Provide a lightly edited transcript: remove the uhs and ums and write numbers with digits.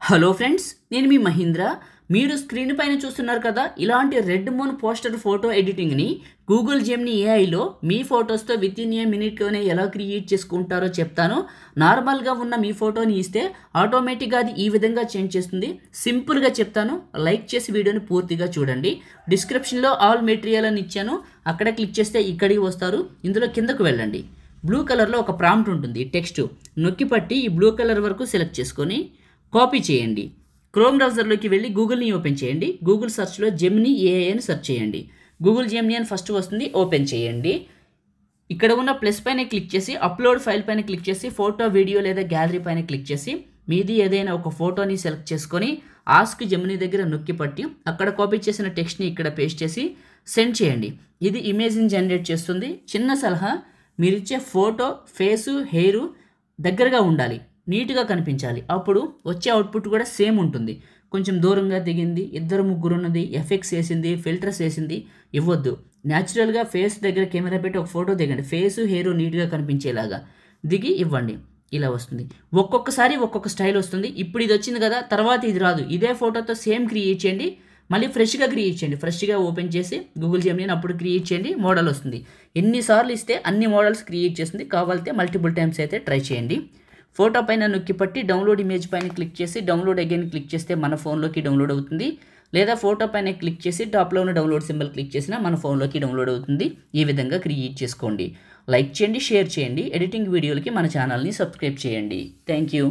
Hello friends, నేను మీ మహీంద్ర. మీరు screen పైన చూస్తున్నారు కదా, ఇలాంటి రెడ్ మూన్ పోస్టర్ ఫోటో ఎడిటింగ్ని గూగుల్ జెమినీ ఏఐలో మీ ఫొటోస్తో విత్ ఇన్ ఏ మినిట్లోనే ఎలా క్రియేట్ చేసుకుంటారో చెప్తాను. నార్మల్గా ఉన్న మీ ఫోటోని ఇస్తే ఆటోమేటిక్గా అది ఈ విధంగా చేంజ్ చేస్తుంది. సింపుల్గా చెప్తాను, లైక్ చేసి వీడియోని పూర్తిగా చూడండి. డిస్క్రిప్షన్లో ఆల్ మెటీరియల్ అని ఇచ్చాను, అక్కడ క్లిక్ చేస్తే ఇక్కడికి వస్తారు. ఇందులో కిందకు వెళ్ళండి. బ్లూ కలర్లో ఒక ప్రాంప్ట్ ఉంటుంది, టెక్స్ట్ నొక్కి పట్టి ఈ బ్లూ కలర్ వరకు సెలెక్ట్ చేసుకొని కాపీ చేయండి. క్రోమ్ బ్రౌజర్లోకి వెళ్ళి గూగుల్ని ఓపెన్ చేయండి. గూగుల్ సెర్చ్లో జెమినీ ఏఐ అని సెర్చ్ చేయండి. గూగుల్ జెమినీ అని ఫస్ట్ వస్తుంది, ఓపెన్ చేయండి. ఇక్కడ ఉన్న ప్లస్ పైన క్లిక్ చేసి అప్లోడ్ ఫైల్ పైన క్లిక్ చేసి ఫోటో, వీడియో లేదా గ్యాలరీ పైన క్లిక్ చేసి మీది ఏదైనా ఒక ఫోటోని సెలెక్ట్ చేసుకొని ఆస్క్ జెమినీ దగ్గర నొక్కి పట్టి అక్కడ కాపీ చేసిన టెక్స్ట్ని ఇక్కడ పేస్ట్ చేసి సెండ్ చేయండి. ఇది ఇమేజ్ని జనరేట్ చేస్తుంది. చిన్న సలహా, మీరిచ్చే ఫోటో ఫేసు, హెయిర్ దగ్గరగా ఉండాలి, నీట్గా కనిపించాలి. అప్పుడు వచ్చే అవుట్పుట్ కూడా సేమ్ ఉంటుంది. కొంచెం దూరంగా దిగింది, ఇద్దరు ముగ్గురు ఉన్నది, ఎఫెక్ట్స్ వేసింది, ఫిల్టర్స్ వేసింది ఇవ్వద్దు. న్యాచురల్గా ఫేస్ దగ్గర కెమెరా పెట్టి ఒక ఫోటో దిగండి. ఫేసు, హెయిర్ నీట్గా కనిపించేలాగా దిగి ఇవ్వండి. ఇలా వస్తుంది. ఒక్కొక్కసారి ఒక్కొక్క స్టైల్ వస్తుంది. ఇప్పుడు ఇది వచ్చింది కదా, తర్వాత ఇది రాదు. ఇదే ఫోటోతో సేమ్ క్రియేట్ చేయండి, మళ్ళీ ఫ్రెష్గా క్రియేట్ చేయండి. ఫ్రెష్గా ఓపెన్ చేసి గూగుల్ జెమినీ అప్పుడు క్రియేట్ చేయండి, మోడల్ వస్తుంది. ఎన్నిసార్లు ఇస్తే అన్ని మోడల్స్ క్రియేట్ చేస్తుంది. కావాలంటే మల్టిపుల్ టైమ్స్ అయితే ట్రై చేయండి. ఫోటో పైన నొక్కి పట్టి డౌన్లోడ్ ఇమేజ్ పైన క్లిక్ చేసి డౌన్లోడ్ అగైన్ క్లిక్ చేస్తే మన ఫోన్లోకి డౌన్లోడ్ అవుతుంది. లేదా ఫోటో పైన క్లిక్ చేసి టాప్లో ఉన్న డౌన్లోడ్ సింబల్ క్లిక్ చేసినా మన ఫోన్లోకి డౌన్లోడ్ అవుతుంది. ఈ విధంగా క్రియేట్ చేసుకోండి. లైక్ చేయండి, షేర్ చేయండి. ఎడిటింగ్ వీడియోలకి మన ఛానల్ని సబ్స్క్రైబ్ చేయండి. Thank you.